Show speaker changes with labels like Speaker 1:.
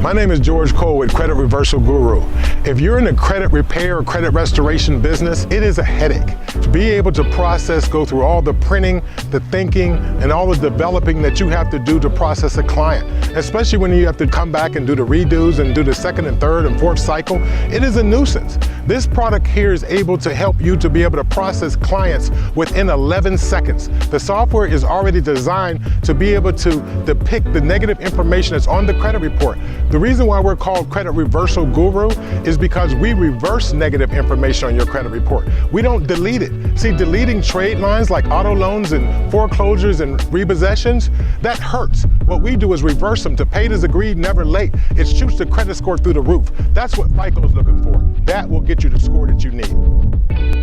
Speaker 1: My name is George Cole with Credit Reversal Guru. If you're in the credit repair or credit restoration business, it is a headache to be able to process, go through all the printing, the thinking, and all the developing that you have to do to process a client, especially when you have to come back and do the redos and do the second and third and fourth cycle. It is a nuisance. This product here is able to help you to be able to process clients within 11 seconds. The software is already designed to be able to depict the negative information that's on the credit report. The reason why we're called Credit Reversal Guru is because we reverse negative information on your credit report. We don't delete it. See, deleting trade lines like auto loans and foreclosures and repossessions, that hurts. What we do is reverse them to paid as agreed, never late. It shoots the credit score through the roof. That's what FICO is looking for. That will get you the score that you need.